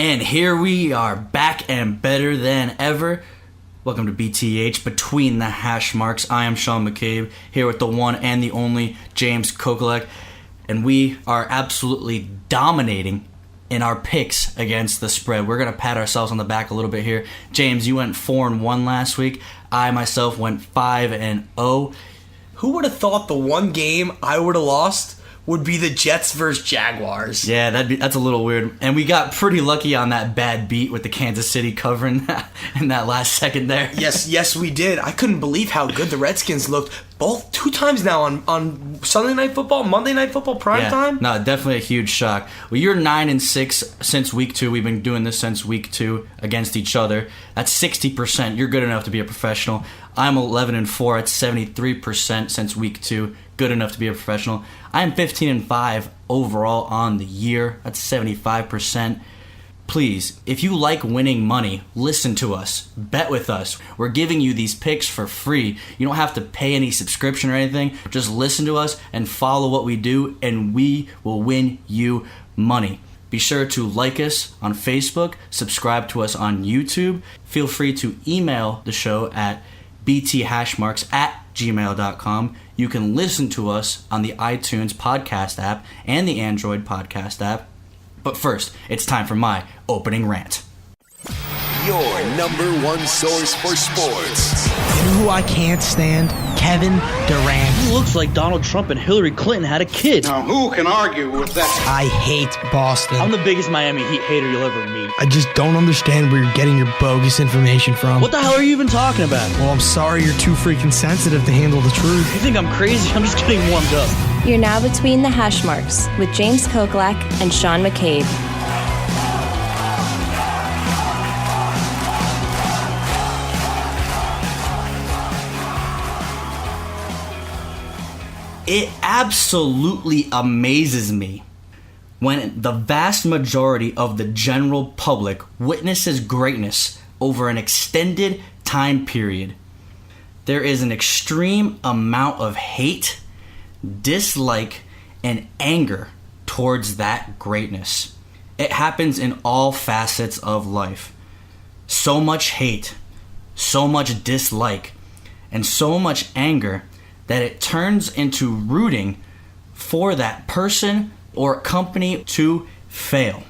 And here we are, back and better than ever. Welcome to BTH, Between the Hash Marks. I am Sean McCabe, here with the one and the only James Kokolek. And we are absolutely dominating in our picks against the spread. We're going to pat ourselves on the back a little bit here. James, you went 4-1 last week. I myself went 5-0. Who would have thought the one game I would have lost would be the Jets versus Jaguars? Yeah, that's a little weird. And we got pretty lucky on that bad beat with the Kansas City covering that in that last second there. Yes, we did. I couldn't believe how good the Redskins looked both 2 times now on Sunday Night Football, Monday Night Football, primetime. No, definitely a huge shock. Well, you're 9-6 since week 2. We've been doing this since week 2 against each other. That's 60%. You're good enough to be a professional. I'm 11-4 at 73% since week 2. Good enough to be a professional. I'm 15-5 overall on the year. That's 75%. Please, if you like winning money, listen to us. Bet with us. We're giving you these picks for free. You don't have to pay any subscription or anything. Just listen to us and follow what we do, and we will win you money. Be sure to like us on Facebook, subscribe to us on YouTube. Feel free to email the show at bthashmarks@gmail.com. You can listen to us on the iTunes podcast app and the Android podcast app. But first, it's time for my opening rant. Your number one source for sports. You know who I can't stand? Kevin Durant. He looks like Donald Trump and Hillary Clinton had a kid. Now, who can argue with that? I hate Boston. I'm the biggest Miami Heat hater you'll ever meet. I just don't understand where you're getting your bogus information from. What the hell are you even talking about? Well, I'm sorry you're too freaking sensitive to handle the truth. You think I'm crazy? I'm just getting warmed up. You're now Between the Hash Marks with James Kokolak and Sean McCabe. It absolutely amazes me when the vast majority of the general public witnesses greatness over an extended time period. There is an extreme amount of hate, dislike, and anger towards that greatness. It happens in all facets of life. So much hate, so much dislike, and so much anger that it turns into rooting for that person or company to fail.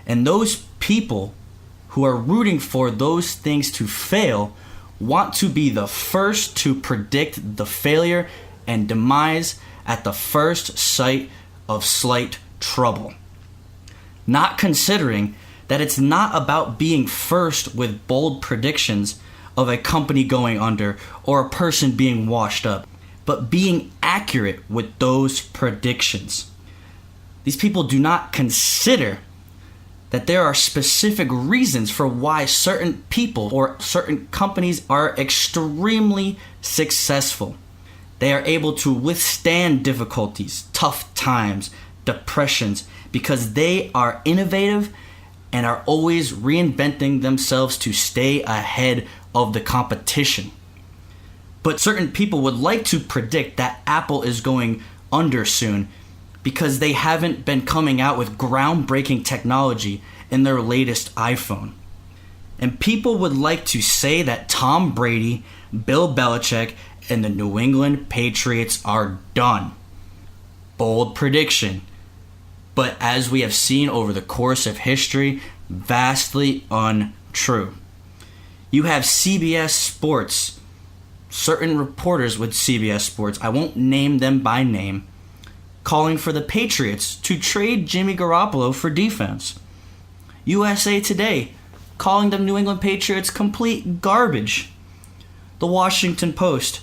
And those people who are rooting for those things to fail want to be the first to predict the failure and demise at the first sight of slight trouble. Not considering that it's not about being first with bold predictions of a company going under or a person being washed up, but being accurate with those predictions. These people do not consider that there are specific reasons for why certain people or certain companies are extremely successful. They are able to withstand difficulties, tough times, depressions, because they are innovative and are always reinventing themselves to stay ahead of the competition. But certain people would like to predict that Apple is going under soon because they haven't been coming out with groundbreaking technology in their latest iPhone. And people would like to say that Tom Brady, Bill Belichick, and the New England Patriots are done. Bold prediction. But as we have seen over the course of history, vastly untrue. You have CBS Sports, certain reporters with CBS Sports, I won't name them by name, calling for the Patriots to trade Jimmy Garoppolo for defense. USA Today calling the New England Patriots complete garbage. The Washington Post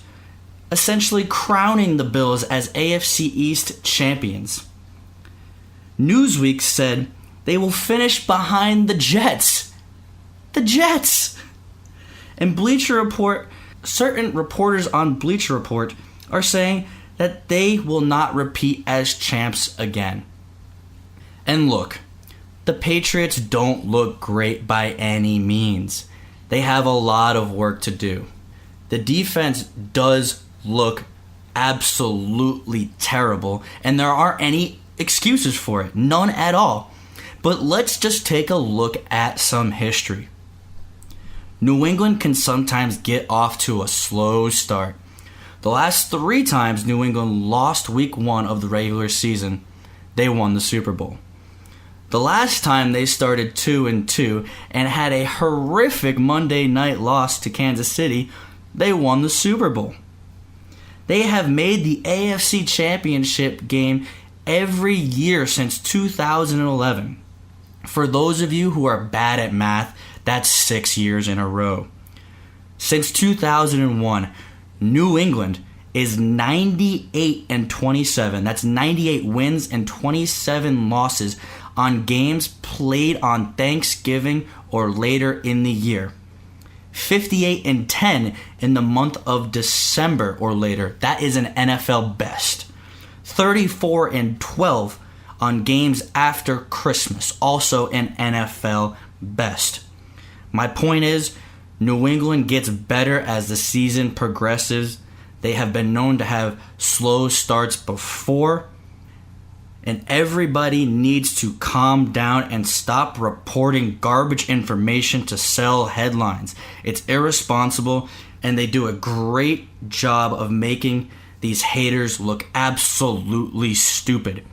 essentially crowning the Bills as AFC East champions. Newsweek said they will finish behind the Jets. The Jets! And Bleacher Report, certain reporters on Bleacher Report are saying that they will not repeat as champs again. And look, the Patriots don't look great by any means. They have a lot of work to do. The defense does look absolutely terrible, and there aren't any excuses for it. None at all. But let's just take a look at some history. New England can sometimes get off to a slow start. The last 3 times New England lost week 1 of the regular season, they won the Super Bowl. The last time they started 2-2 and had a horrific Monday night loss to Kansas City, they won the Super Bowl. They have made the AFC Championship game every year since 2011. For those of you who are bad at math, that's 6 years in a row. Since 2001, New England is 98-27. That's 98 wins and 27 losses on games played on Thanksgiving or later in the year. 58-10 in the month of December or later. That is an NFL best. 34-12 on games after Christmas. Also an NFL best. My point is, New England gets better as the season progresses. They have been known to have slow starts before. And everybody needs to calm down and stop reporting garbage information to sell headlines. It's irresponsible, and they do a great job of making these haters look absolutely stupid.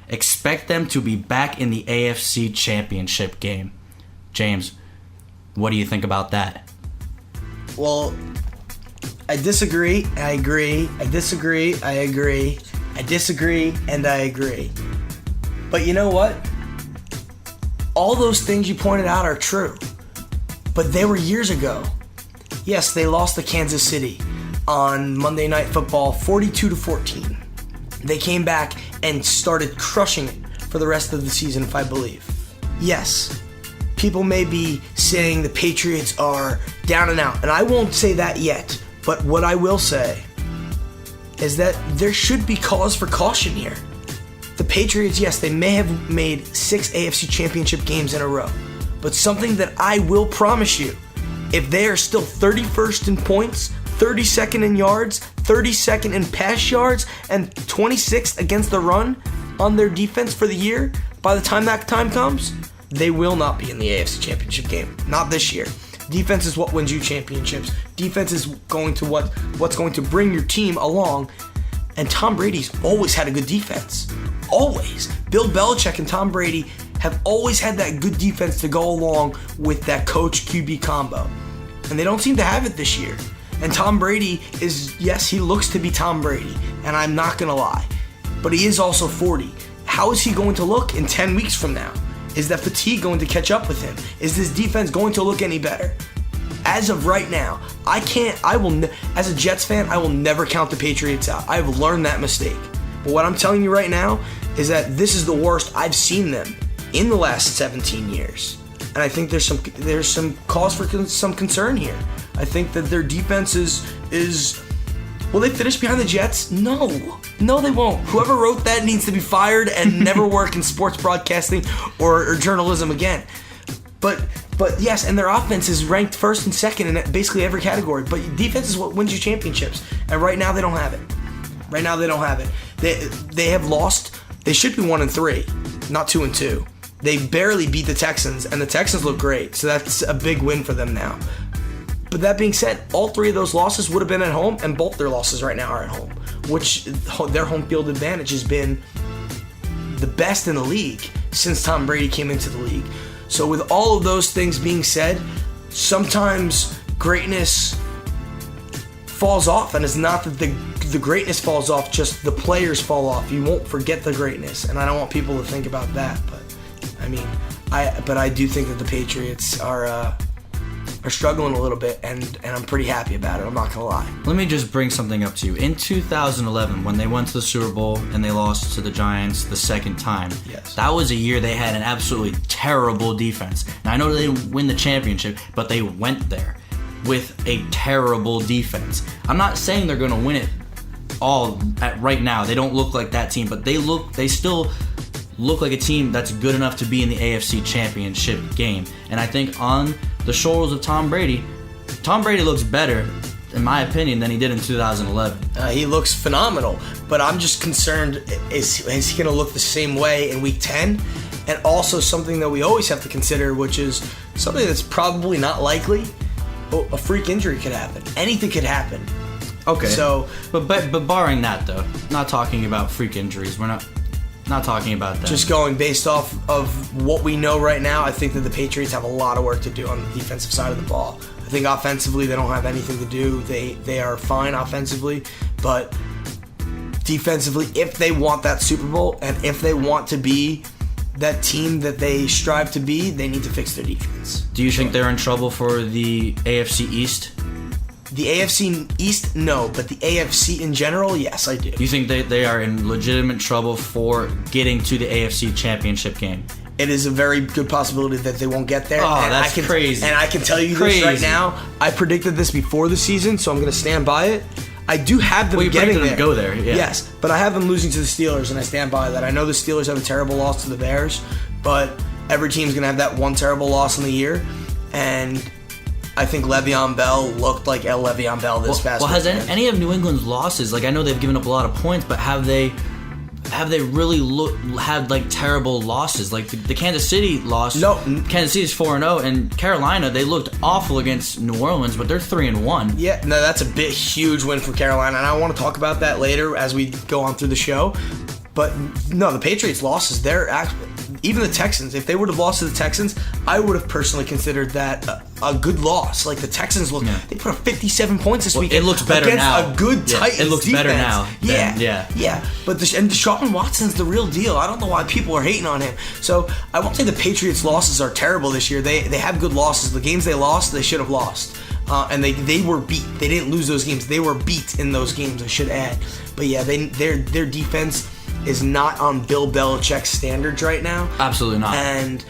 Expect them to be back in the AFC Championship game. James, what do you think about that? Well, I disagree, I agree, I disagree, I agree, I disagree, and I agree. But you know what? All those things you pointed out are true. But they were years ago. Yes, they lost to Kansas City on Monday Night Football 42-14. They came back and started crushing it for the rest of the season, if I believe. Yes, people may be saying the Patriots are down and out, and I won't say that yet. But what I will say is that there should be cause for caution here. The Patriots, yes, they may have made 6 AFC Championship games in a row. But something that I will promise you, if they are still 31st in points, 32nd in yards, 32nd in pass yards, and 26th against the run on their defense for the year, by the time that time comes, they will not be in the AFC Championship game. Not this year. Defense is what wins you championships. Defense is going to what's going to bring your team along. And Tom Brady's always had a good defense. Always. Bill Belichick and Tom Brady have always had that good defense to go along with that coach QB combo. And they don't seem to have it this year. And Tom Brady is, yes, he looks to be Tom Brady. And I'm not going to lie. But he is also 40. How is he going to look in 10 weeks from now? Is that fatigue going to catch up with him? Is this defense going to look any better? As of right now, as a Jets fan, I will never count the Patriots out. I have learned that mistake. But what I'm telling you right now is that this is the worst I've seen them in the last 17 years. And I think there's some cause for some concern here. I think that their defense is will they finish behind the Jets? No, they won't. Whoever wrote that needs to be fired and never work in sports broadcasting or journalism again. But yes, and their offense is ranked first and second in basically every category. But defense is what wins you championships. And right now they don't have it. They have lost. They should be 1-3, not 2-2. They barely beat the Texans, and the Texans look great. So that's a big win for them now. But that being said, all 3 of those losses would have been at home, and both their losses right now are at home, which their home field advantage has been the best in the league since Tom Brady came into the league. So with all of those things being said, sometimes greatness falls off, and it's not that the greatness falls off, just the players fall off. You won't forget the greatness, and I don't want people to think about that, but I do think that the Patriots are struggling a little bit, and I'm pretty happy about it. I'm not gonna lie. Let me just bring something up to you. In 2011, when they went to the Super Bowl and they lost to the Giants the second time, yes, that was a year they had an absolutely terrible defense. Now I know they didn't win the championship, but they went there with a terrible defense. I'm not saying they're gonna win it all right now. They don't look like that team, but they still look like a team that's good enough to be in the AFC Championship game. And I think on the shoulders of Tom Brady looks better, in my opinion, than he did in 2011. He looks phenomenal, but I'm just concerned, is he going to look the same way in Week 10? And also something that we always have to consider, which is something that's probably not likely. A freak injury could happen. Anything could happen. Okay. So, but barring that though, not talking about freak injuries. We're not talking about that. just going based off of what we know right now, I think that the Patriots have a lot of work to do on the defensive side of the ball. I think offensively they don't have anything to do. They are fine offensively, but defensively, if they want that Super Bowl and if they want to be that team that they strive to be, they need to fix their defense. Do you think they're in trouble for the AFC East? The AFC East, no, but the AFC in general, yes, I do. You think they are in legitimate trouble for getting to the AFC Championship game? It is a very good possibility that they won't get there. Oh, and that's crazy. And I can tell you this right now. I predicted this before the season, so I'm going to stand by it. I do have them getting there. Them go there, yeah. Yes, but I have them losing to the Steelers, and I stand by that. I know the Steelers have a terrible loss to the Bears, but every team's going to have that one terrible loss in the year, and I think Le'Veon Bell looked like Le'Veon Bell this past week. Well, has any of New England's losses, like I know they've given up a lot of points, but have they really had like terrible losses? Like the Kansas City loss. No. Kansas City's 4-0, and Carolina, they looked awful against New Orleans, but they're 3-1. Yeah, no, that's a huge win for Carolina, and I want to talk about that later as we go on through the show. But no, the Patriots' losses, they're actually, even the Texans, if they would have lost to the Texans, I would have personally considered that a good loss. Like the Texans they put up 57 points this weekend. It looks better against now. a good Titans it looks defense. better now. Yeah. But and Deshaun Watson's the real deal. I don't know why people are hating on him. So I won't say the Patriots' losses are terrible this year. They have good losses. The games they lost, they should have lost. And they were beat. They didn't lose those games. They were beat in those games, I should add. But yeah, their defense is not on Bill Belichick's standards right now. Absolutely not. And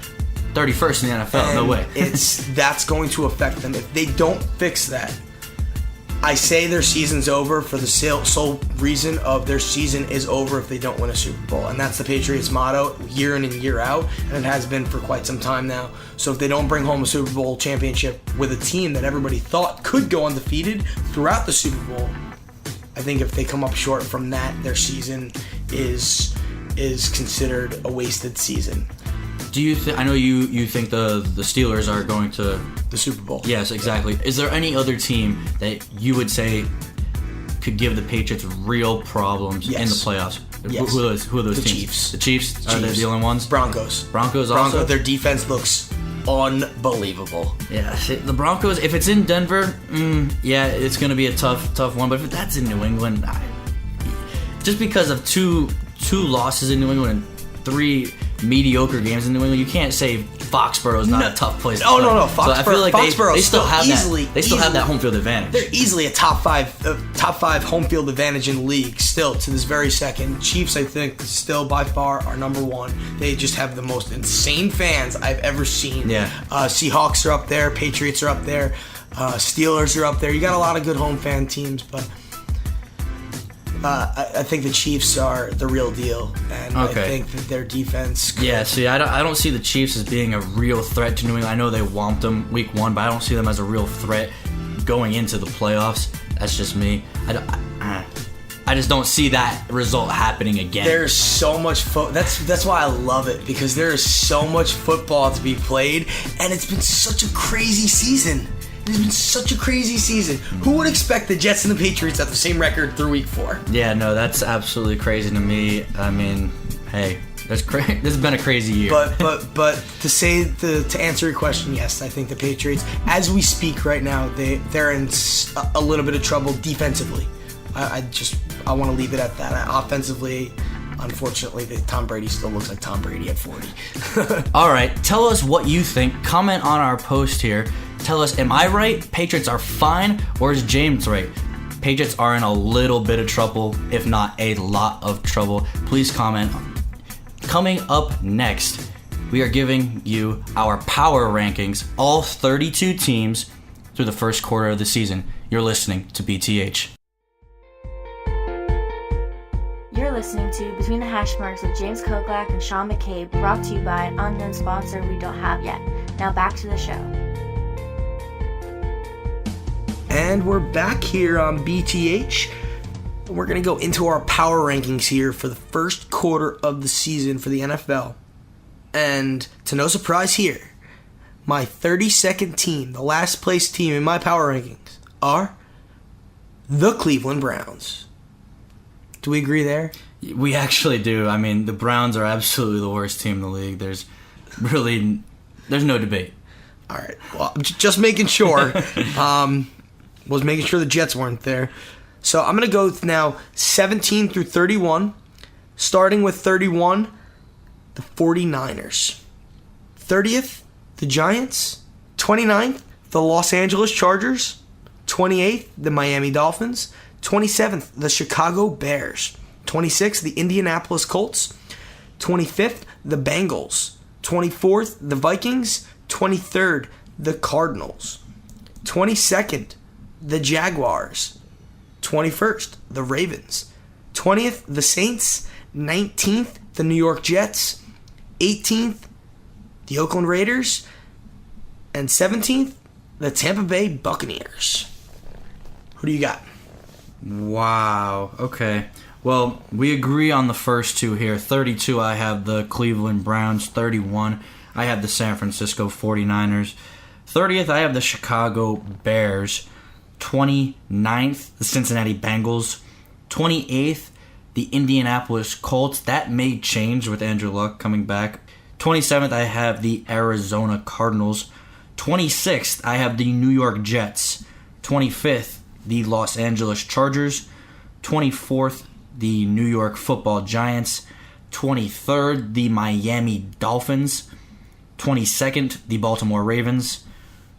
31st in the NFL, no way. That's going to affect them. If they don't fix that, I say their season's over for the sole reason of their season is over if they don't win a Super Bowl. And that's the Patriots' motto year in and year out, and it has been for quite some time now. So if they don't bring home a Super Bowl championship with a team that everybody thought could go undefeated throughout the Super Bowl, I think if they come up short from that, their season is considered a wasted season. Do you I know you think the Steelers are going to the Super Bowl? Yes, exactly. Is there any other team that you would say could give the Patriots real problems in the playoffs? Yes. Who are those the teams? Chiefs. The Chiefs? Are they the only ones? Broncos also? Their defense looks unbelievable. Yeah, the Broncos, if it's in Denver, it's going to be a tough one. But if that's in New England, just because of two losses in New England and 3 mediocre games in New England, you can't say Foxborough's not a tough place to play. No. So I feel like they still have that home field advantage. They're easily a top five home field advantage in the league still to this very second. Chiefs, I think, still by far are number one. They just have the most insane fans I've ever seen. Yeah. Seahawks are up there. Patriots are up there. Steelers are up there. You got a lot of good home fan teams, but I think the Chiefs are the real deal, and I think that their defense could. Yeah, see, I don't see the Chiefs as being a real threat to New England. I know they whomped them week 1, but I don't see them as a real threat going into the playoffs. That's just me. I just don't see that result happening again. There's so much that's why I love it, because there is so much football to be played, and it's been such a crazy season. It's been such a crazy season. Who would expect the Jets and the Patriots at the same record through week 4? Yeah, no, that's absolutely crazy to me. I mean, hey, this has been a crazy year. But to answer your question, yes, I think the Patriots, as we speak right now, they're in a little bit of trouble defensively. I want to leave it at that. Offensively, unfortunately, Tom Brady still looks like Tom Brady at 40. All right, tell us what you think. Comment on our post here. Tell us, am I right? Patriots are fine, or is James right? Patriots are in a little bit of trouble, if not a lot of trouble. Please comment. Coming up next, we are giving you our power rankings, all 32 teams through the first quarter of the season. You're listening to BTH. You're listening to Between the Hash Marks with James Koklak and Sean McCabe, brought to you by an unknown sponsor we don't have yet. Now back to the show. And we're back here on BTH. We're going to go into our power rankings here for the first quarter of the season for the NFL. And to no surprise here, my 32nd team, the last place team in my power rankings, are the Cleveland Browns. Do we agree there? We actually do. I mean, the Browns are absolutely the worst team in the league. There's no debate. All right. Well, just making sure. Was making sure the Jets weren't there. So I'm going to go now 17 through 31. Starting with 31, the 49ers. 30th, the Giants. 29th, the Los Angeles Chargers. 28th, the Miami Dolphins. 27th, the Chicago Bears. 26th, the Indianapolis Colts. 25th, the Bengals. 24th, the Vikings. 23rd, the Cardinals. 22nd, the Jaguars. 21st, the Ravens. 20th, the Saints. 19th, the New York Jets. 18th, the Oakland Raiders. And 17th, the Tampa Bay Buccaneers. Who do you got? Wow. Okay. Well, we agree on the first two here. 32, I have the Cleveland Browns. 31, I have the San Francisco 49ers. 30th, I have the Chicago Bears. 29th, the Cincinnati Bengals. 28th, the Indianapolis Colts. That may change with Andrew Luck coming back. 27th, I have the Arizona Cardinals. 26th, I have the New York Jets. 25th, the Los Angeles Chargers. 24th, the New York Football Giants. 23rd, the Miami Dolphins. 22nd, the Baltimore Ravens.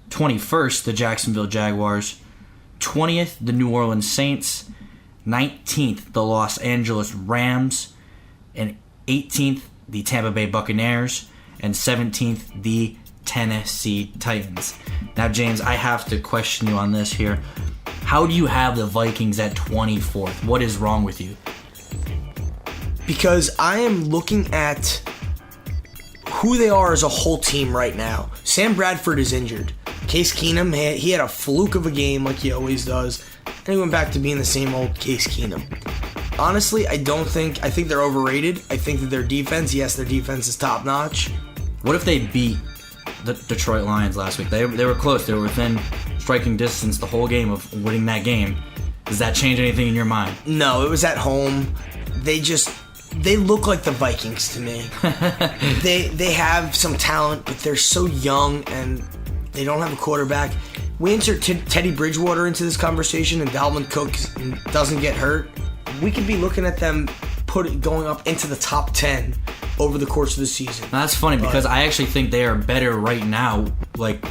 21st, the Jacksonville Jaguars. 20th, the New Orleans Saints. 19th, the Los Angeles Rams. And 18th, the Tampa Bay Buccaneers. And 17th, the Tennessee Titans. Now, James, I have to question you on this here. How do you have the Vikings at 24th? What is wrong with you? Because I am looking at who they are as a whole team right now. Sam Bradford is injured. Case Keenum, he had a fluke of a game like he always does, and he went back to being the same old Case Keenum. Honestly, I think they're overrated. I think that their defense is top notch. What if they beat the Detroit Lions last week? They were close. They were within striking distance the whole game of winning that game. Does that change anything in your mind? No, it was at home. They look like the Vikings to me. They have some talent, but they're so young and they don't have a quarterback. We insert Teddy Bridgewater into this conversation and Dalvin Cook doesn't get hurt. We could be looking at them going up into the top 10 over the course of the season. Now, that's funny because I actually think they are better right now, like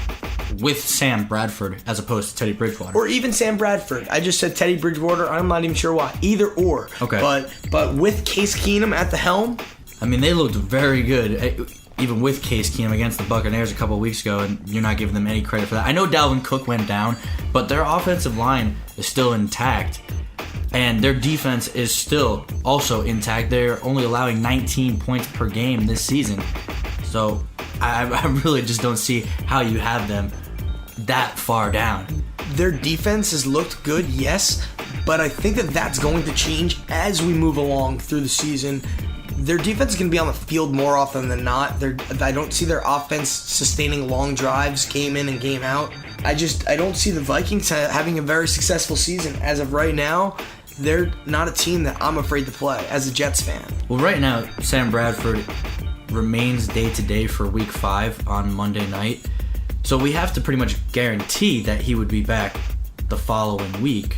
with Sam Bradford as opposed to Teddy Bridgewater. Or even Sam Bradford. I just said Teddy Bridgewater. I'm not even sure why. Either or. Okay. But with Case Keenum at the helm, I mean, they looked very good, even with Case Keenum against the Buccaneers a couple of weeks ago, and you're not giving them any credit for that. I know Dalvin Cook went down, but their offensive line is still intact. And their defense is still also intact. They're only allowing 19 points per game this season. So I really just don't see how you have them that far down. Their defense has looked good, yes, but I think that that's going to change as we move along through the season. Their defense is going to be on the field more often than not. I don't see their offense sustaining long drives game in and game out. I don't see the Vikings having a very successful season. As of right now, they're not a team that I'm afraid to play as a Jets fan. Well, right now, Sam Bradford remains day-to-day for Week 5 on Monday night. So we have to pretty much guarantee that he would be back the following week.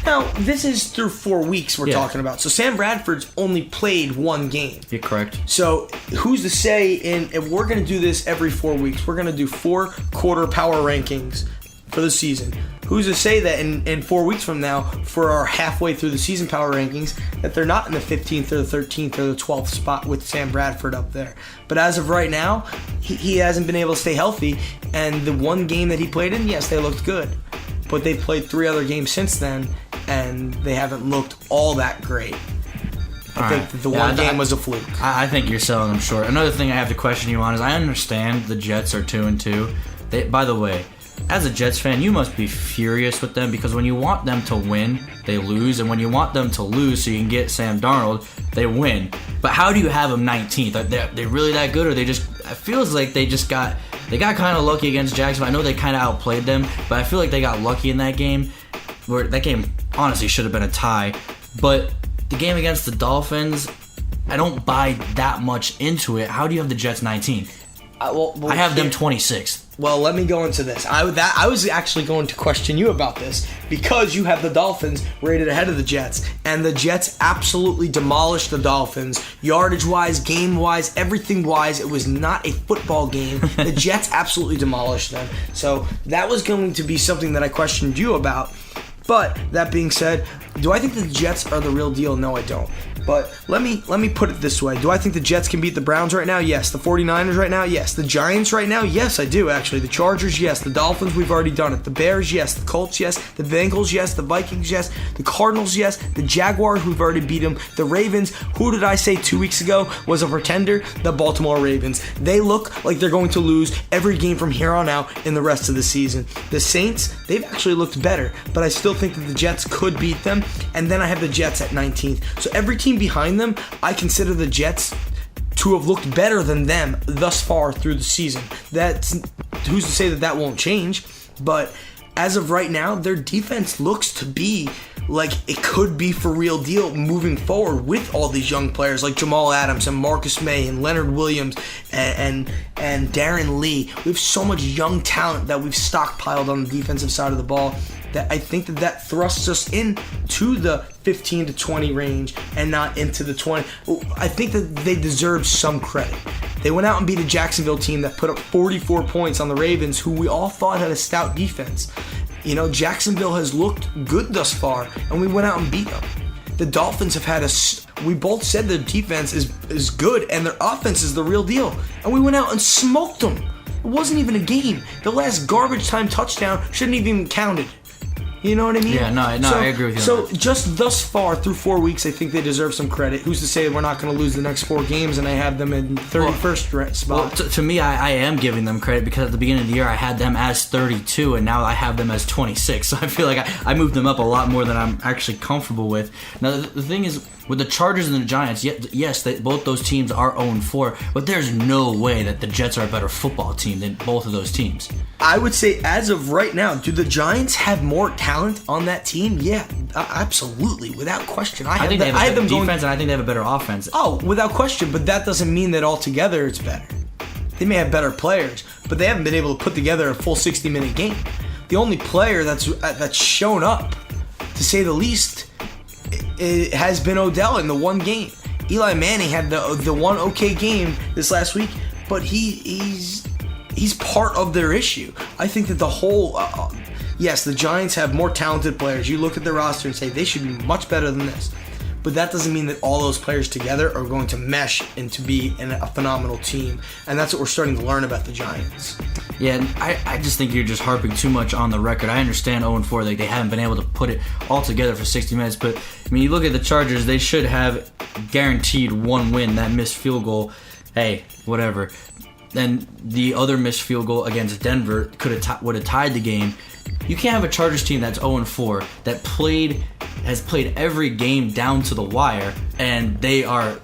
Now, this is through 4 weeks we're talking about. So Sam Bradford's only played one game. You're correct. So who's to say if we're going to do this every 4 weeks, we're going to do 4 quarter power rankings for the season. Who's to say that in 4 weeks from now, for our halfway through the season power rankings, that they're not in the 15th or the 13th or the 12th spot with Sam Bradford up there. But as of right now, he hasn't been able to stay healthy. And the one game that he played in, yes, they looked good. But they've played 3 other games since then, and they haven't looked all that great. I think that the one game was a fluke. I think you're selling them short. Another thing I have to question you on is I understand the Jets are 2-2. By the way, as a Jets fan, you must be furious with them because when you want them to win, they lose, and when you want them to lose so you can get Sam Darnold, they win. But how do you have them 19th? Are they really that good, or they just? It feels like they got kind of lucky against Jacksonville. I know they kind of outplayed them, but I feel like they got lucky in that game. Where that game honestly should have been a tie. But the game against the Dolphins, I don't buy that much into it. How do you have the Jets 19th? I have them 26th. Well, let me go into this. I was actually going to question you about this because you have the Dolphins rated ahead of the Jets, and the Jets absolutely demolished the Dolphins, yardage-wise, game-wise, everything-wise. It was not a football game. The Jets absolutely demolished them. So that was going to be something that I questioned you about. But that being said, do I think the Jets are the real deal? No, I don't. But let me put it this way. Do I think the Jets can beat the Browns right now? Yes. The 49ers right now? Yes. The Giants right now? Yes, I do, actually. The Chargers? Yes. The Dolphins? We've already done it. The Bears? Yes. The Colts? Yes. The Bengals? Yes. The Vikings? Yes. The Cardinals? Yes. The Jaguars? We've already beat them. The Ravens? Who did I say 2 weeks ago was a pretender? The Baltimore Ravens. They look like they're going to lose every game from here on out in the rest of the season. The Saints? They've actually looked better, but I still think that the Jets could beat them. And then I have the Jets at 19th. So every team behind them, I consider the Jets to have looked better than them thus far through the season. Who's to say that won't change? But as of right now, their defense looks to be like it could be for real deal moving forward with all these young players like Jamal Adams and Marcus May and Leonard Williams and Darren Lee. We have so much young talent that we've stockpiled on the defensive side of the ball that I think that thrusts us into the 15 to 20 range and not into the 20. I think that they deserve some credit. They went out and beat a Jacksonville team that put up 44 points on the Ravens, who we all thought had a stout defense. You know, Jacksonville has looked good thus far, and we went out and beat them. The Dolphins have had we both said their defense is good, and their offense is the real deal. And we went out and smoked them. It wasn't even a game. The last garbage time touchdown shouldn't have even counted. You know what I mean? Yeah, no, I agree with you. So just thus far, through 4 weeks, I think they deserve some credit. Who's to say we're not going to lose the next 4 games and I have them in 31st spot? Well, to me, I am giving them credit because at the beginning of the year, I had them as 32, and now I have them as 26. So I feel like I moved them up a lot more than I'm actually comfortable with. Now, the thing is, with the Chargers and the Giants, yes, both those teams are 0-4, but there's no way that the Jets are a better football team than both of those teams. I would say, as of right now, do the Giants have more talent on that team? Yeah, absolutely, without question. I think they have a better defense, and I think they have a better offense. Oh, without question, but that doesn't mean that altogether it's better. They may have better players, but they haven't been able to put together a full 60-minute game. The only player that's shown up, to say the least, it has been Odell in the one game. Eli Manning had the one okay game this last week, but he's part of their issue. I think that the whole yes, the Giants have more talented players. You look at their roster and say they should be much better than this. But that doesn't mean that all those players together are going to mesh and to be a phenomenal team. And that's what we're starting to learn about the Giants. Yeah, I just think you're just harping too much on the record. I understand 0-4, like they haven't been able to put it all together for 60 minutes. But, I mean, you look at the Chargers, they should have guaranteed one win. That missed field goal, hey, whatever. Then the other missed field goal against Denver would have tied the game. You can't have a Chargers team that's 0-4 that has played every game down to the wire, and they are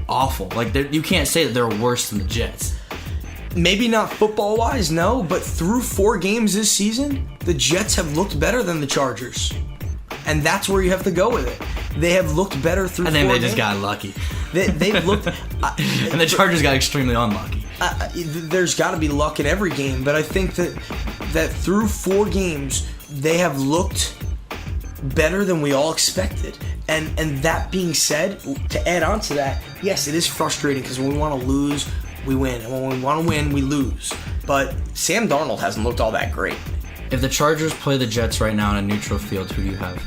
awful. Like you can't say that they're worse than the Jets. Maybe not football-wise, no, but through 4 games this season, the Jets have looked better than the Chargers. And that's where you have to go with it. They have looked better through 4 games. And then they just got lucky. They've looked... and the Chargers got extremely unlucky. There's got to be luck in every game, but I think that through 4 games, they have looked better than we all expected. And that being said, to add on to that, yes, it is frustrating because when we want to lose, we win. And when we want to win, we lose. But Sam Darnold hasn't looked all that great. If the Chargers play the Jets right now on a neutral field, who do you have?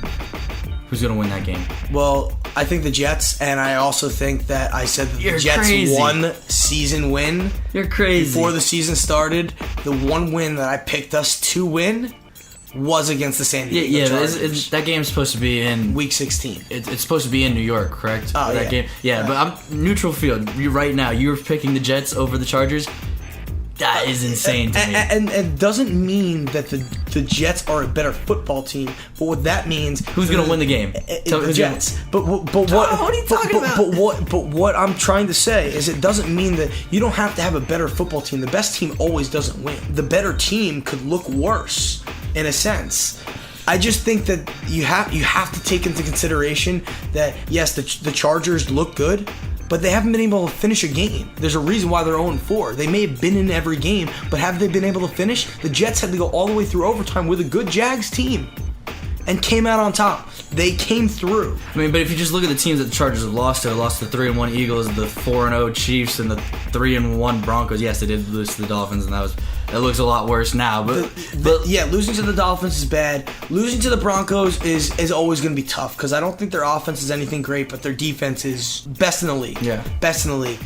Who's going to win that game? Well, I think the Jets, and I also think that I said that the Jets' one season win. You're crazy. Before the season started, the one win that I picked us to win was against the San Diego Chargers. That game's supposed to be in Week 16. It's supposed to be in New York, correct? Oh, that game. Yeah, but I'm neutral field. Right now, you're picking the Jets over the Chargers. That is insane to me. And doesn't mean that the Jets are a better football team. But what that means, Who's going to win the game? The Jets. But what are you talking about? But what I'm trying to say is it doesn't mean that you don't have to have a better football team. The best team always doesn't win. The better team could look worse in a sense. I just think that you have to take into consideration that yes, the Chargers look good, but they haven't been able to finish a game. There's a reason why they're 0-4. They may have been in every game, but have they been able to finish? The Jets had to go all the way through overtime with a good Jags team and came out on top. They came through. I mean, but if you just look at the teams that the Chargers have lost to, lost the 3-1 Eagles, the 4-0 Chiefs, and the 3-1 Broncos. Yes, they did lose to the Dolphins, and that looks a lot worse now. But yeah, losing to the Dolphins is bad. Losing to the Broncos is always going to be tough because I don't think their offense is anything great, but their defense is best in the league. Yeah, best in the league.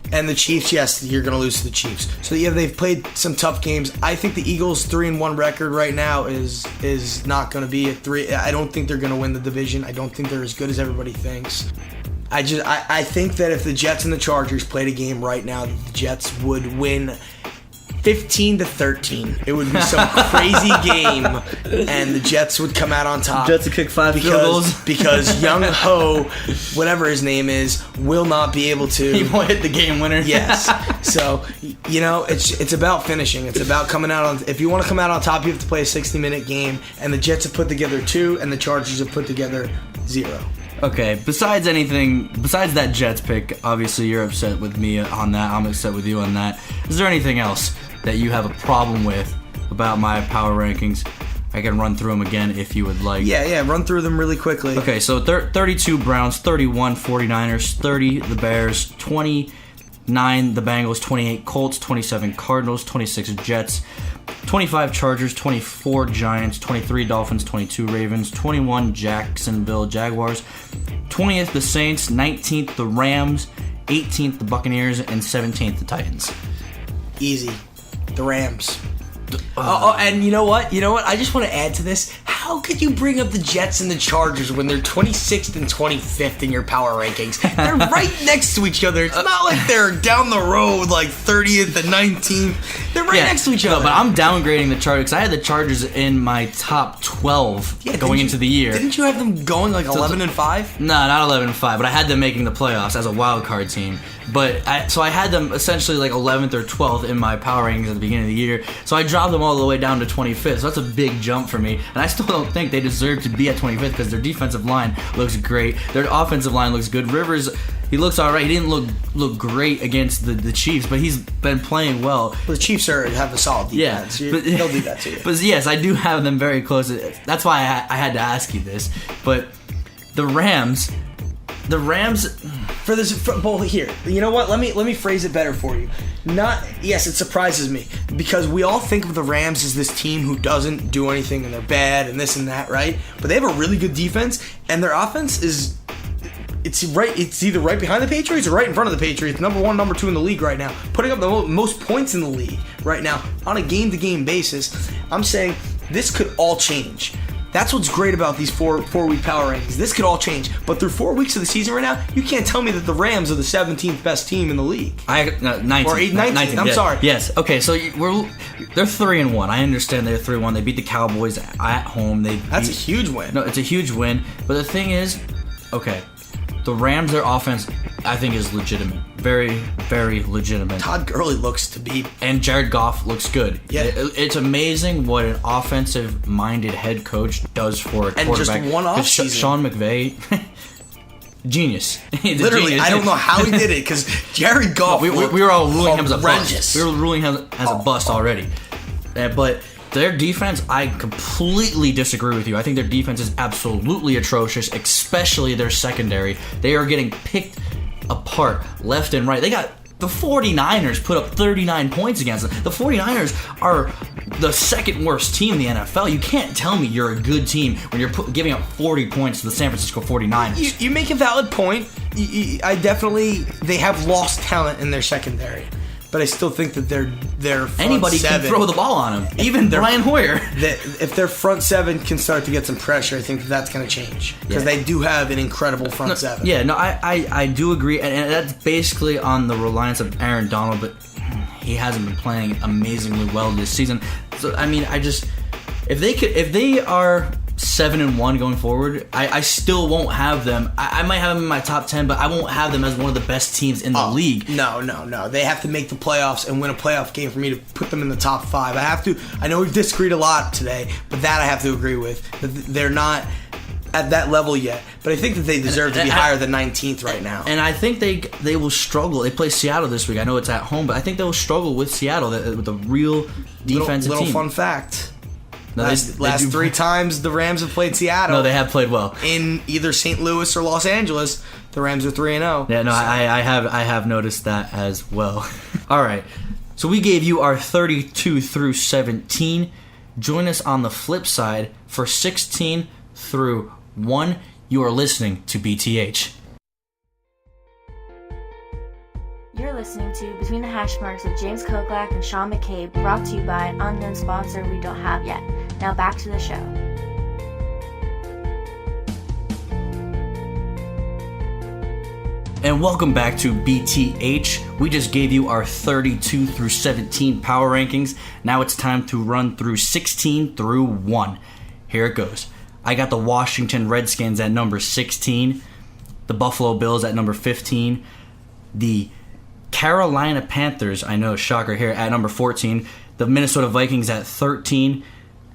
And the Chiefs, yes, you're going to lose to the Chiefs. So yeah, they've played some tough games. I think the Eagles' 3-1 record right now is not going to be a 3. I don't think they're going to win the division. I don't think they're as good as everybody thinks. I think that if the Jets and the Chargers played a game right now, the Jets would win 15-13. It would be some crazy game, and the Jets would come out on top. Jets would kick 5 field goals because Young Ho, whatever his name is, will not be able to. He won't hit the game winner. Yes. So it's about finishing. It's about coming out on. If you want to come out on top, you have to play a 60-minute game, and the Jets have put together 2, and the Chargers have put together 0. Okay, besides that Jets pick, obviously you're upset with me on that. I'm upset with you on that. Is there anything else that you have a problem with about my power rankings? I can run through them again if you would like. Yeah, run through them really quickly. Okay, so 32 Browns, 31 49ers, 30 the Bears, 29 the Bengals, 28 Colts, 27 Cardinals, 26 Jets, 25 Chargers, 24 Giants, 23 Dolphins, 22 Ravens, 21 Jacksonville Jaguars, 20th the Saints, 19th the Rams, 18th the Buccaneers, and 17th the Titans. Easy. The Rams. And you know what? I just want to add to this. How could you bring up the Jets and the Chargers when they're 26th and 25th in your power rankings? They're right next to each other. It's not like they're down the road like 30th and 19th. They're right next to each other. No, but I'm downgrading the Chargers because I had the Chargers in my top 12 going into the year. Didn't you have them going like 11-5? No, not 11-5, but I had them making the playoffs as a wild card team. But I had them essentially like 11th or 12th in my power rankings at the beginning of the year. So I dropped them all the way down to 25th. So that's a big jump for me. And I still don't think they deserve to be at 25th because their defensive line looks great. Their offensive line looks good. Rivers, he looks all right. He didn't look great against the Chiefs, but he's been playing well. Well, the Chiefs have a solid defense. Yeah, but, they'll do that to you. But yes, I do have them very close. That's why I had to ask you this. But the Rams... Here, you know what? Let me phrase it better for you. Yes, it surprises me because we all think of the Rams as this team who doesn't do anything and they're bad and this and that, right? But they have a really good defense and their offense is it's either right behind the Patriots or right in front of the Patriots. Number 1, number 2 in the league right now, putting up the most points in the league right now on a game-to-game basis. I'm saying this could all change. That's what's great about these four-week power rankings. This could all change. But through 4 weeks of the season right now, you can't tell me that the Rams are the 17th best team in the league. 19th. Or 19th. I'm sorry. Yes. Okay, so they're 3-1. I understand they're 3-1. They beat the Cowboys at home. That's a huge win. No, it's a huge win. But the thing is, okay, the Rams, their offense, I think, is legitimate. Very, very legitimate. Todd Gurley looks to be... And Jared Goff looks good. Yeah. It's amazing what an offensive-minded head coach does for a quarterback. And just one offseason. Sean McVay, genius. Literally, genius. I don't know how he did it, because Jared Goff we were all ruling him as a horrendous. bust. We were ruling him as a bust already. But... their defense, I completely disagree with you. I think their defense is absolutely atrocious, especially their secondary. They are getting picked apart left and right. They got the 49ers put up 39 points against them. The 49ers are the second worst team in the NFL. You can't tell me you're a good team when you're giving up 40 points to the San Francisco 49ers. You make a valid point. They have lost talent in their secondary. But I still think that their front anybody seven, can throw the ball on them, even Brian Hoyer. If their front seven can start to get some pressure, I think that's going to change because they do have an incredible front seven. Yeah, no, I do agree, and that's basically on the reliance of Aaron Donald, but he hasn't been playing amazingly well this season. So I mean, if they are 7-1 going forward, I still won't have them. I might have them in my top 10, but I won't have them as one of the best teams in the league. No. They have to make the playoffs and win a playoff game for me to put them in the top 5. I know we've disagreed a lot today, but that I have to agree with. They're not at that level yet, but I think that they deserve to be higher than 19th right now. And I think they will struggle. They play Seattle this week. I know it's at home, but I think they will struggle with Seattle, with a real defensive team. Little fun fact. No, last 3 times the Rams have played Seattle. No, they have played well. In either St. Louis or Los Angeles, the Rams are 3-0. Yeah, no, so. I have noticed that as well. All right, so we gave you our 32 through 17. Join us on the flip side for 16 through 1. You are listening to BTH. You're listening to Between the Hash Marks with James Koklak and Sean McCabe, brought to you by an unknown sponsor we don't have yet. Now back to the show. And welcome back to BTH. We just gave you our 32 through 17 power rankings. Now it's time to run through 16 through 1. Here it goes. I got the Washington Redskins at number 16, the Buffalo Bills at number 15, the Carolina Panthers, I know, shocker here, at number 14, the Minnesota Vikings at 13,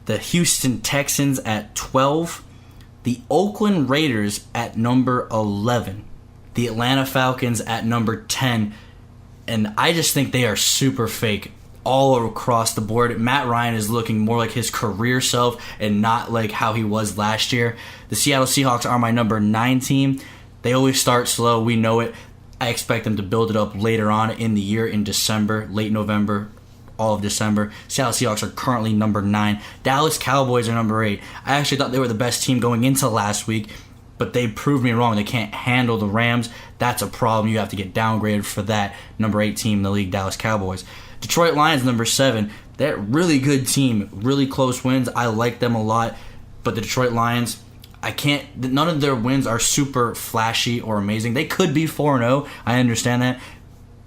the Houston Texans at 12, the Oakland Raiders at number 11, the Atlanta Falcons at number 10, and I just think they are super fake all across the board. Matt Ryan is looking more like his career self and not like how he was last year. The Seattle Seahawks are my number 9 team. They always start slow, we know it. I expect them to build it up later on in the year, in December, late November, all of December. Seattle Seahawks are currently number 9. Dallas Cowboys are number 8. I actually thought they were the best team going into last week, but they proved me wrong. They can't handle the Rams. That's a problem. You have to get downgraded for that. Number 8 team in the league, Dallas Cowboys. Detroit Lions, number 7. They're a really good team. Really close wins. I like them a lot. But the Detroit Lions, none of their wins are super flashy or amazing. They could be 4-0. I understand that.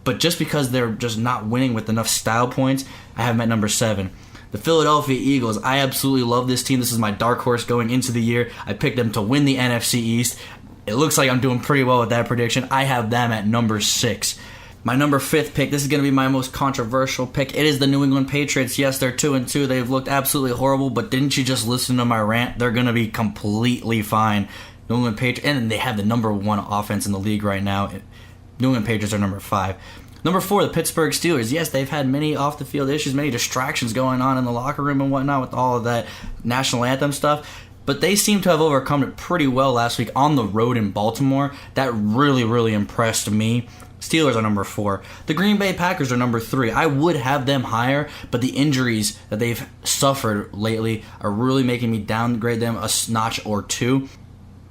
But just because they're just not winning with enough style points, I have them at number 7. The Philadelphia Eagles, I absolutely love this team. This is my dark horse going into the year. I picked them to win the NFC East. It looks like I'm doing pretty well with that prediction. I have them at number 6. My number 5th pick, this is going to be my most controversial pick. It is the New England Patriots. Yes, they're 2-2. They've looked absolutely horrible, but didn't you just listen to my rant? They're going to be completely fine. New England Patriots, and they have the number 1 offense in the league right now. New England Patriots are number 5. Number 4, the Pittsburgh Steelers. Yes, they've had many off-the-field issues, many distractions going on in the locker room and whatnot with all of that national anthem stuff. But they seem to have overcome it pretty well last week on the road in Baltimore. That really, really impressed me. Steelers are number 4. The Green Bay Packers are number 3. I would have them higher, but the injuries that they've suffered lately are really making me downgrade them a notch or 2.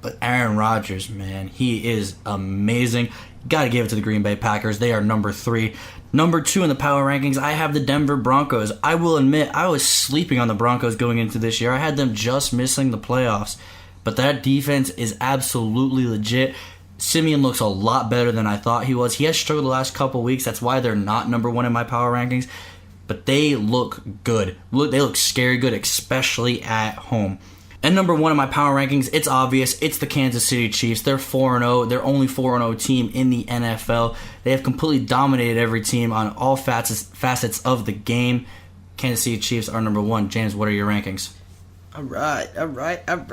But Aaron Rodgers, man, he is amazing. Got to give it to the Green Bay Packers. They are number 3. Number 2 in the power rankings, I have the Denver Broncos. I will admit, I was sleeping on the Broncos going into this year. I had them just missing the playoffs. But that defense is absolutely legit. Simeon looks a lot better than I thought he was. He has struggled the last couple weeks. That's why they're not number 1 in my power rankings. But they look good. They look scary good, especially at home. And number 1 in my power rankings, it's obvious. It's the Kansas City Chiefs. They're 4-0. They're only 4-0 team in the NFL. They have completely dominated every team on all facets of the game. Kansas City Chiefs are number 1. James, what are your rankings? All right. I'm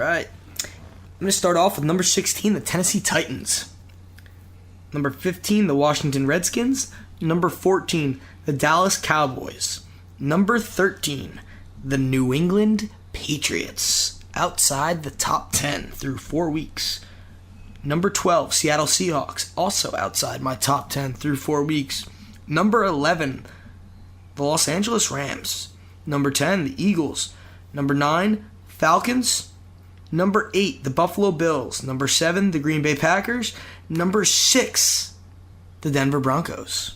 going to start off with number 16, the Tennessee Titans. Number 15, the Washington Redskins. Number 14, the Dallas Cowboys. Number 13, the New England Patriots. Outside the top 10 through 4 weeks. Number 12, Seattle Seahawks. Also outside my top 10 through 4 weeks. Number 11, the Los Angeles Rams. Number 10, the Eagles. Number 9, Falcons. Number 8, the Buffalo Bills. Number 7, the Green Bay Packers. Number 6, the Denver Broncos.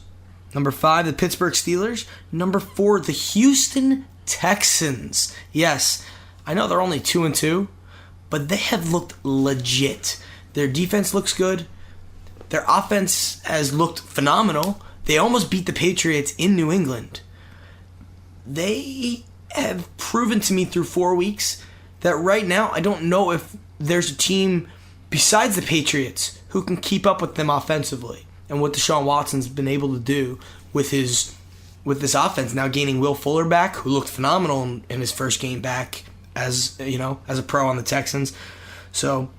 Number 5, the Pittsburgh Steelers. Number 4, the Houston Texans. Yes, I know they're only 2-2, but they have looked legit. Their defense looks good. Their offense has looked phenomenal. They almost beat the Patriots in New England. They have proven to me through 4 weeks that right now I don't know if there's a team besides the Patriots who can keep up with them offensively. And what Deshaun Watson's been able to do with this offense, now gaining Will Fuller back, who looked phenomenal in his first game back as a pro on the Texans. So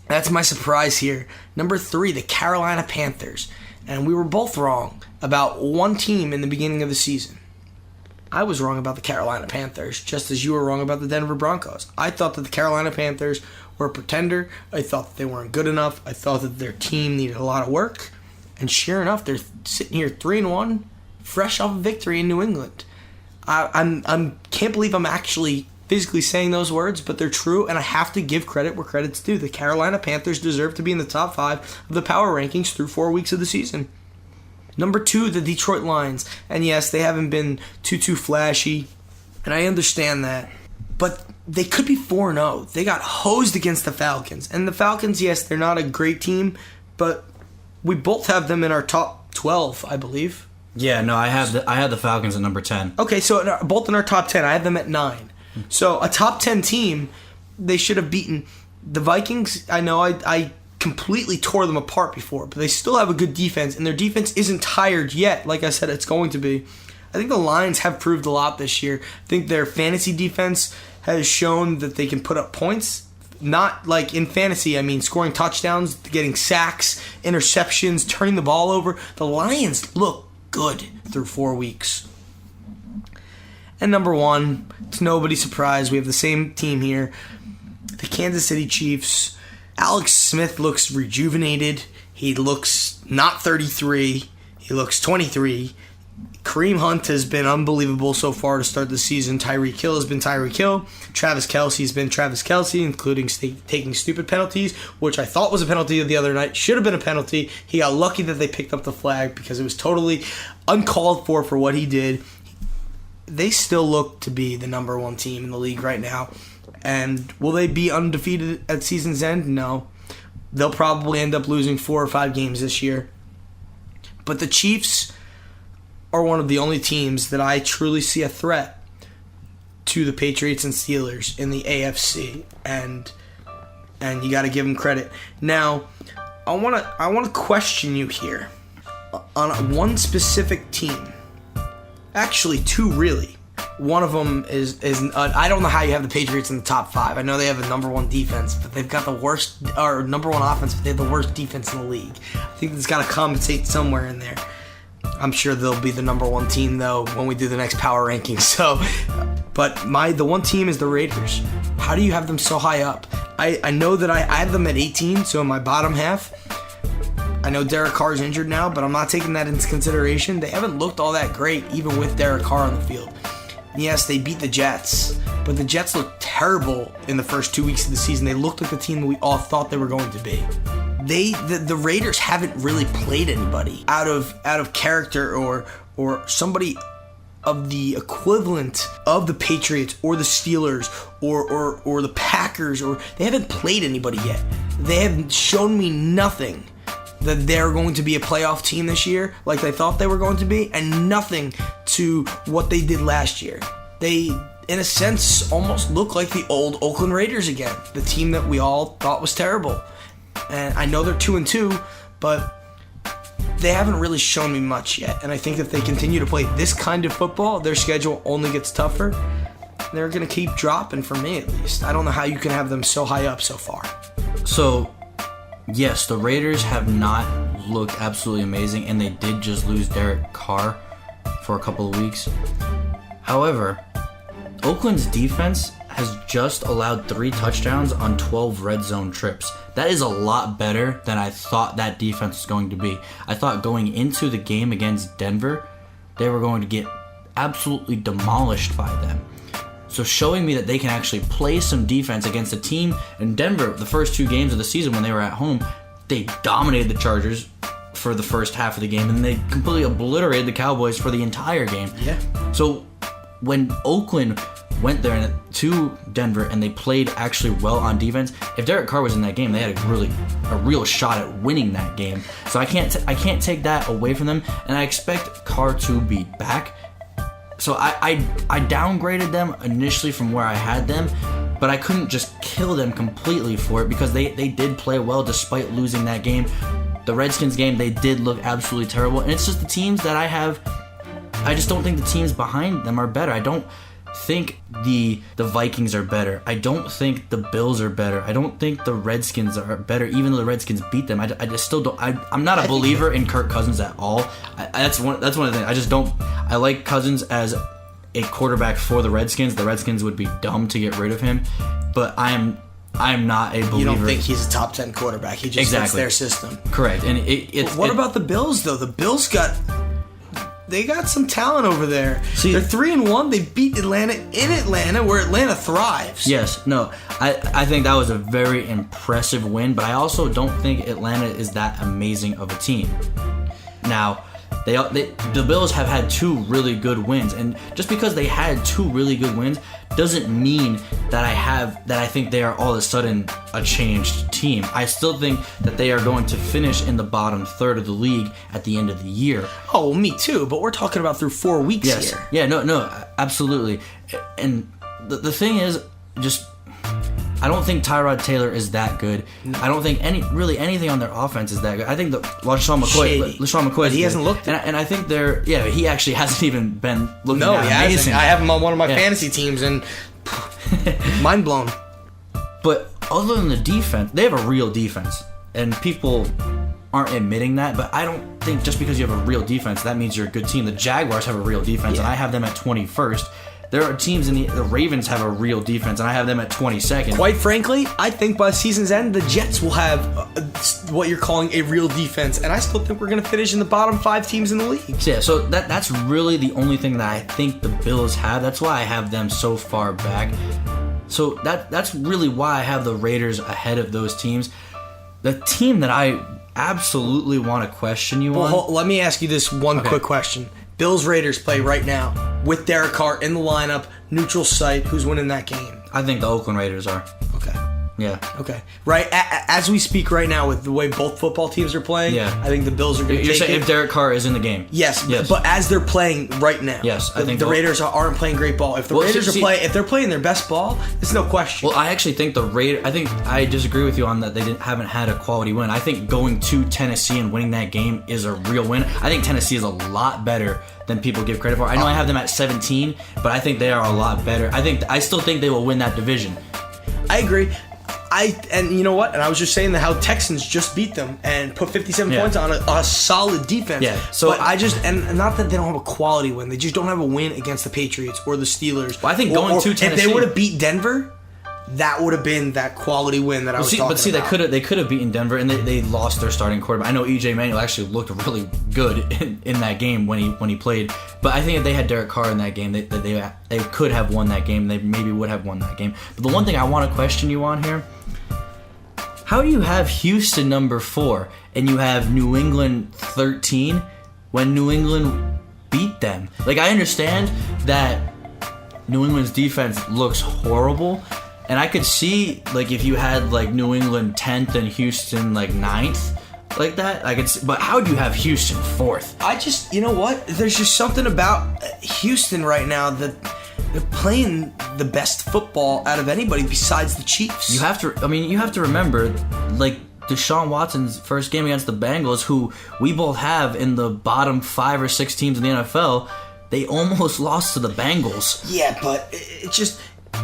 that's my surprise here. Number 3, the Carolina Panthers. And we were both wrong about one team in the beginning of the season. I was wrong about the Carolina Panthers, just as you were wrong about the Denver Broncos. I thought that the Carolina Panthers were a pretender. I thought that they weren't good enough. I thought that their team needed a lot of work. And sure enough, they're sitting here 3-1, fresh off a victory in New England. I can't believe I'm actually physically saying those words, but they're true, and I have to give credit where credit's due. The Carolina Panthers deserve to be in the top 5 of the power rankings through 4 weeks of the season. Number 2, the Detroit Lions. And yes, they haven't been too flashy, and I understand that. But they could be 4-0. They got hosed against the Falcons. And the Falcons, yes, they're not a great team, but we both have them in our top 12, I believe. Yeah, no, I had the Falcons at number 10. Okay, so both in our top 10. I have them at 9. So a top 10 team, they should have beaten the Vikings. I know I completely tore them apart before, but they still have a good defense, and their defense isn't tired yet. Like I said, it's going to be. I think the Lions have proved a lot this year. I think their fantasy defense has shown that they can put up points. Not like in fantasy, I mean scoring touchdowns, getting sacks, interceptions, turning the ball over. The Lions look good through 4 weeks. And number 1, it's nobody's surprise. We have the same team here. The Kansas City Chiefs. Alex Smith looks rejuvenated. He looks not 33. He looks 23. Kareem Hunt has been unbelievable so far to start the season. Tyreek Hill has been Tyreek Hill. Travis Kelce has been Travis Kelce, including taking stupid penalties, which I thought was a penalty the other night. Should have been a penalty. He got lucky that they picked up the flag because it was totally uncalled for what he did. They still look to be the number 1 team in the league right now. And will they be undefeated at season's end? No. They'll probably end up losing 4 or 5 games this year. But the Chiefs are one of the only teams that I truly see a threat to the Patriots and Steelers in the AFC. And you got to give them credit. Now, I want to question you here on one specific team. Actually, 2 really. One of them is I don't know how you have the Patriots in the top 5. I know they have a number 1 defense, but they've got the worst, or number 1 offense, but they have the worst defense in the league. I think it's got to compensate somewhere in there. I'm sure they'll be the number 1 team though when we do the next power rankings. So, but the one team is the Raiders. How do you have them so high up? I know that I had them at 18, so in my bottom half. I know Derek Carr's injured now, but I'm not taking that into consideration. They haven't looked all that great, even with Derek Carr on the field. Yes, they beat the Jets, but the Jets looked terrible in the first 2 weeks of the season. They looked like the team that we all thought they were going to be. The Raiders haven't really played anybody out of character or somebody of the equivalent of the Patriots or the Steelers or the Packers, or they haven't played anybody yet. They have shown me nothing that they're going to be a playoff team this year like they thought they were going to be, and nothing to what they did last year. They, in a sense, almost look like the old Oakland Raiders again, the team that we all thought was terrible. And I know they're 2-2, but they haven't really shown me much yet. And I think if they continue to play this kind of football, their schedule only gets tougher. They're going to keep dropping for me, at least. I don't know how you can have them so high up so far. So, yes, the Raiders have not looked absolutely amazing, and they did just lose Derek Carr for a couple of weeks. However, Oakland's defense has just allowed 3 touchdowns on 12 red zone trips. That is a lot better than I thought that defense was going to be. I thought going into the game against Denver, they were going to get absolutely demolished by them. So showing me that they can actually play some defense against a team in Denver, the first 2 games of the season when they were at home, they dominated the Chargers for the first half of the game, and they completely obliterated the Cowboys for the entire game. Yeah. So when Oakland went there to Denver and they played actually well on defense. If Derek Carr was in that game, they had a real shot at winning that game. So I can't take that away from them, and I expect Carr to be back. So I downgraded them initially from where I had them, but I couldn't just kill them completely for it because they did play well despite losing that game. The Redskins game, they did look absolutely terrible, and it's just the teams that I have. I just don't think the teams behind them are better. I don't think the Vikings are better. I don't think the Bills are better. I don't think the Redskins are better, even though the Redskins beat them. I just still don't. I'm not a believer in Kirk Cousins at all. That's one of the things. I just don't. I like Cousins as a quarterback for the Redskins. The Redskins would be dumb to get rid of him, but I am not a believer. You don't think he's a top 10 quarterback? He just fits their system. Correct. And what about the Bills though? The Bills got some talent over there. See, they're 3-1. They beat Atlanta in Atlanta, where Atlanta thrives. Yes, no, I think that was a very impressive win, but I also don't think Atlanta is that amazing of a team. Now, the Bills have had 2 really good wins, and just because they had 2 really good wins doesn't mean that I think they are all of a sudden a changed team. I still think that they are going to finish in the bottom third of the league at the end of the year. Oh, well, me too, but we're talking about through 4 weeks here. Yeah, no, absolutely. And the thing is, just I don't think Tyrod Taylor is that good. No. I don't think anything on their offense is that good. I think LaShawn McCoy, he hasn't looked. And I think he actually hasn't even been looking that amazing. I have him on one of my fantasy teams, and mind blown. But other than the defense, they have a real defense, and people aren't admitting that. But I don't think just because you have a real defense, that means you're a good team. The Jaguars have a real defense, and I have them at 21st. There are teams in the Ravens have a real defense, and I have them at 22nd. Quite frankly, I think by season's end, the Jets will have what you're calling a real defense, and I still think we're going to finish in the bottom 5 teams in the league. Yeah, so that's really the only thing that I think the Bills have. That's why I have them so far back. So that's really why I have the Raiders ahead of those teams. The team that I absolutely want to question you on. Let me ask you this one quick question. Bills-Raiders play right now with Derek Carr in the lineup, neutral site. Who's winning that game? I think the Oakland Raiders are. Okay. Yeah. Okay. Right. As we speak right now, with the way both football teams are playing, I think the Bills are going to take it. You're saying if Derek Carr is in the game? Yes. But as they're playing right now, I think the Raiders aren't playing great ball. If the Raiders if they're playing their best ball, it's no question. Well, I actually think the Raiders. I think I disagree with you on that. They haven't had a quality win. I think going to Tennessee and winning that game is a real win. I think Tennessee is a lot better than people give credit for. I know I have them at 17, but I think they are a lot better. I still think they will win that division. I agree. And you know what? And I was just saying that how Texans just beat them and put 57 points on a solid defense. Yeah. So but and not that they don't have a quality win, they just don't have a win against the Patriots or the Steelers. Well, I think going to Tennessee, if they would have beat Denver, that would have been that quality win that I was talking about. But they could have beaten Denver, and they lost their starting quarterback. I know E.J. Manuel actually looked really good in that game when he played. But I think if they had Derek Carr in that game, they could have won that game. They maybe would have won that game. But the one thing I want to question you on here: how do you have Houston number 4 and you have New England 13 when New England beat them? Like, I understand that New England's defense looks horrible. And I could see, like, if you had, like, New England 10th and Houston, like, 9th, like that, I could see. But how do you have Houston 4th? You know what? There's just something about Houston right now that they're playing the best football out of anybody besides the Chiefs. You have to remember, like, Deshaun Watson's first game against the Bengals, who we both have in the bottom 5 or 6 teams in the NFL, they almost lost to the Bengals. Yeah, but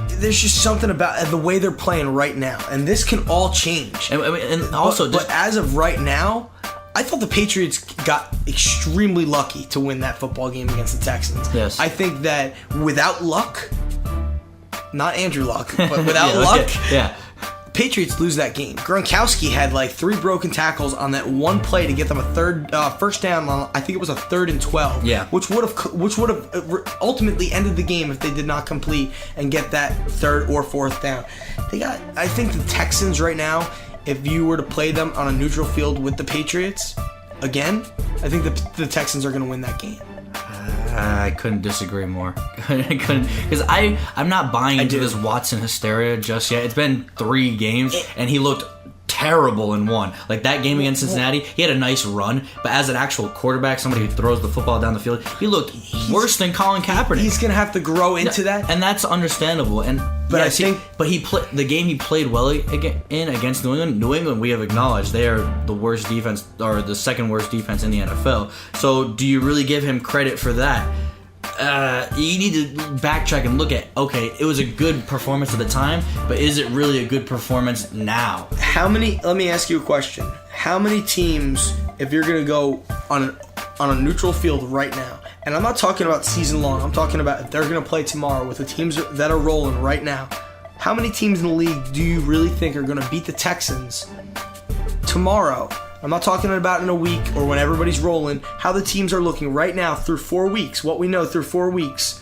there's just something about the way they're playing right now, and this can all change. But as of right now, I thought the Patriots got extremely lucky to win that football game against the Texans. Yes. I think that without luck, not Andrew Luck, but without luck, Patriots lose that game. Gronkowski had like 3 broken tackles on that one play to get them a first down on, I think it was a 3rd and 12. Yeah. Which would have ultimately ended the game if they did not complete and get that 3rd or 4th down. I think the Texans right now, if you were to play them on a neutral field with the Patriots, again, I think the Texans are going to win that game. I couldn't disagree more. I couldn't, because I'm not buying into this Watson hysteria just yet. It's been 3 games, and he looked terrible in one. Like that game against Cincinnati, he had a nice run, but as an actual quarterback, somebody who throws the football down the field, he looked worse than Colin Kaepernick. He's gonna have to grow into that, and that's understandable. And but I think, the game he played well in against New England. New England, we have acknowledged they are the worst defense, or the second worst defense in the NFL. So, do you really give him credit for that? You need to backtrack and look at, okay, it was a good performance at the time, but is it really a good performance now? Let me ask you a question. How many teams, if you're going to go on a neutral field right now, and I'm not talking about season long, I'm talking about if they're going to play tomorrow with the teams that are rolling right now, how many teams in the league do you really think are going to beat the Texans tomorrow? I'm not talking about in a week or when everybody's rolling. How the teams are looking right now through 4 weeks, what we know through 4 weeks.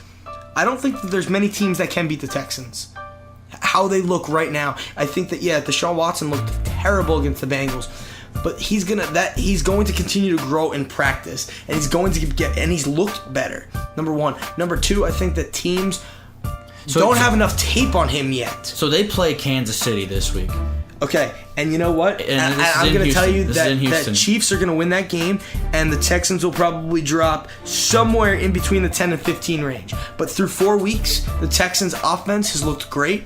I don't think that there's many teams that can beat the Texans. How they look right now. I think that, Deshaun Watson looked terrible against the Bengals, but he's going to continue to grow in practice, and he's going to and he's looked better. Number one. Number two, I think that teams don't have enough tape on him yet. So they play Kansas City this week. Okay, and you know what? I'm going to tell you that Chiefs are going to win that game, and the Texans will probably drop somewhere in between the 10 and 15 range. But through 4 weeks, the Texans' offense has looked great,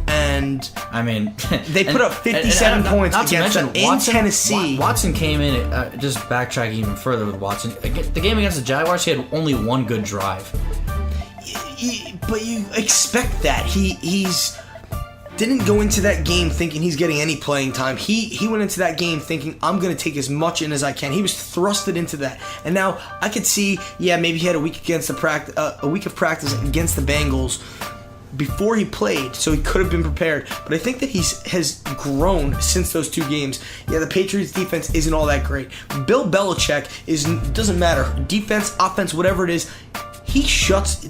and I mean, they put up 57 points against them in Tennessee. Watson came in, just backtracking even further with Watson. The game against the Jaguars, he had only one good drive. But you expect that. He's didn't go into that game thinking he's getting any playing time. He went into that game thinking, I'm going to take as much in as I can. He was thrusted into that. And now I could see, maybe he had a week of practice against the Bengals before he played, so he could have been prepared. But I think that has grown since those 2 games. The Patriots defense isn't all that great. Bill Belichick doesn't matter. Defense, offense, whatever it is,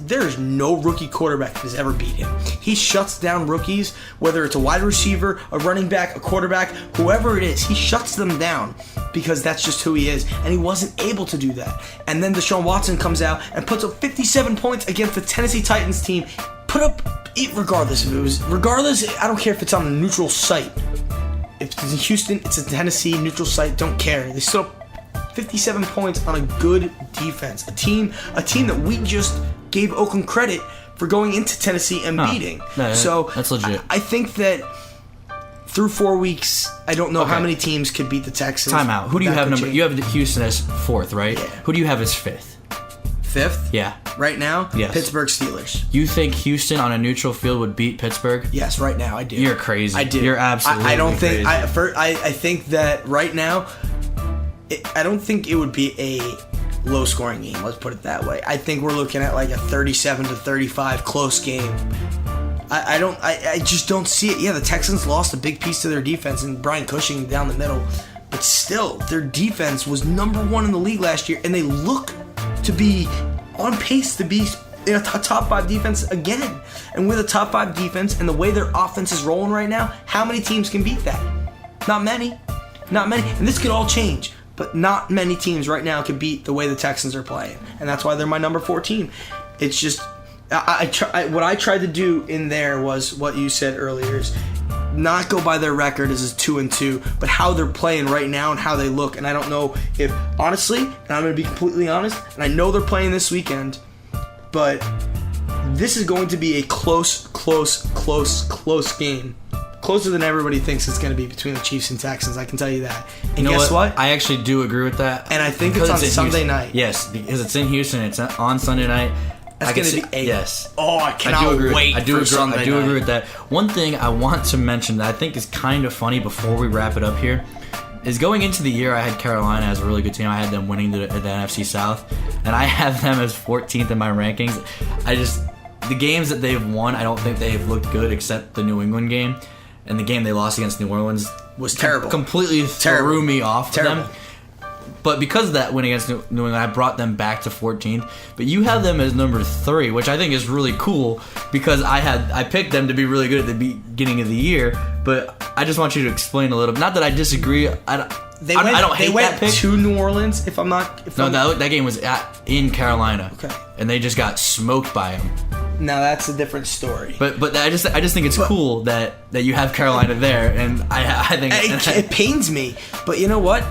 there's no rookie quarterback that has ever beat him. He shuts down rookies, whether it's a wide receiver, a running back, a quarterback, whoever it is. He shuts them down because that's just who he is, and he wasn't able to do that. And then Deshaun Watson comes out and puts up 57 points against the Tennessee Titans team. Regardless, I don't care if it's on a neutral site. If it's in Houston, it's a Tennessee neutral site, don't care. They still up 57 points on a good defense. A team that we just gave Oakland credit for going into Tennessee and beating. No, so that's legit. I think that through 4 weeks, I don't know how many teams could beat the Texans. Time out. Who do you have number? You have Houston as 4th, right? Yeah. Who do you have as 5th? 5th? Yeah. Right now? Yes. Pittsburgh Steelers. You think Houston on a neutral field would beat Pittsburgh? Yes, right now I do. You're crazy. I do. You're absolutely I don't think crazy. I think that right now I don't think it would be a low-scoring game. Let's put it that way. I think we're looking at like a 37-35 close game. I just don't see it. The Texans lost a big piece to their defense and Brian Cushing down the middle, but still, their defense was number 1 in the league last year, and they look to be on pace to be a top 5 defense again. And with a top 5 defense and the way their offense is rolling right now, how many teams can beat that? Not many. And this could all change. But not many teams right now can beat the way the Texans are playing. And that's why they're my number 4 team. It's just, what I tried to do in there was what you said earlier, is not go by their record as a 2-2, but how they're playing right now and how they look. And I don't know if, honestly, and I'm going to be completely honest, and I know they're playing this weekend, but this is going to be a close game. Closer than everybody thinks it's going to be between the Chiefs and Texans, I can tell you that. And guess what? I actually do agree with that. And I think it's on Sunday night. Yes, because it's in Houston. It's on Sunday night. That's going to be yes. Oh, I cannot wait for Sunday night. I do agree with that. One thing I want to mention that I think is kind of funny before we wrap it up here is going into the year I had Carolina as a really good team. I had them winning the NFC South, and I have them as 14th in my rankings. The games that they've won, I don't think they've looked good except the New England game. And the game they lost against New Orleans was terrible. Completely threw me off them. But because of that win against New England, I brought them back to 14th. But you have them as number 3, which I think is really cool because I picked them to be really good at the beginning of the year. But I just want you to explain a little. Not that I disagree. They I went, don't hate they went that pick. to New Orleans. If I'm not, That game was in Carolina. Okay. And they just got smoked by them. now that's a different story. But I just think it's cool that you have Carolina there, and I think It pains me, but you know what?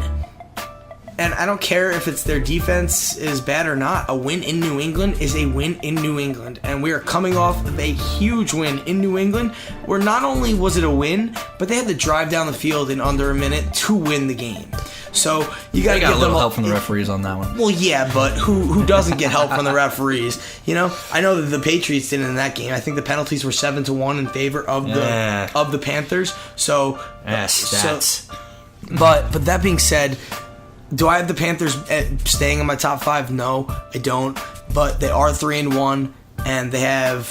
And I don't care if it's their defense is bad or not. A win in New England is a win in New England. And we are coming off of a huge win in New England where not only was it a win, but they had to drive down the field in under a minute to win the game. So you got to got give a them little help from the referees on that one. Well, yeah, but who doesn't get help from the referees? You know, I know that the Patriots did in that game. I think the penalties were 7-1 in favor of the Panthers. So stats. But that being said, do I have the Panthers staying in my top 5? No, I don't. But they are 3-1, and they have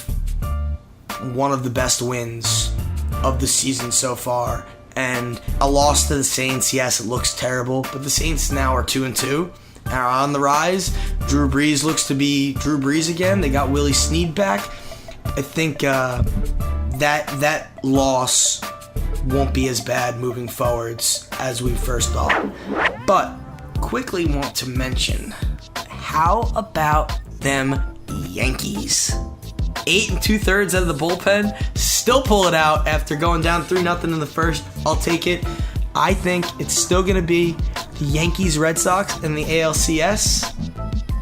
one of the best wins of the season so far. And a loss to the Saints, yes, it looks terrible, but the Saints now are 2-2 and are on the rise. Drew Brees looks to be Drew Brees again. They got Willie Snead back. I think that loss won't be as bad moving forwards as we first thought. But quickly want to mention, how about them Yankees? 8 2/3 out of the bullpen, still pull it out after going down 3-0 in the first. I'll take it. I think it's still going to be the Yankees, Red Sox, and the ALCS.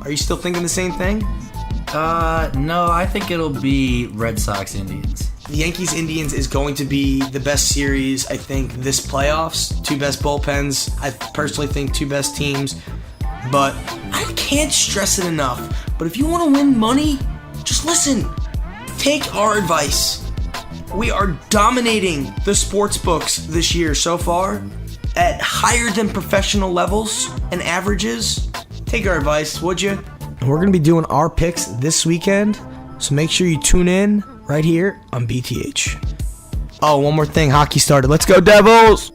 Are you still thinking the same thing? No, I think it'll be Red Sox Indians. The Yankees Indians is going to be the best series, I think, this playoffs. 2 best bullpens. I personally think 2 best teams. But I can't stress it enough. But if you want to win money, just listen. Take our advice. We are dominating the sports books this year so far at higher than professional levels and averages. Take our advice, would you? We're going to be doing our picks this weekend, so make sure you tune in right here on BTH. Oh, one more thing. Hockey started. Let's go, Devils!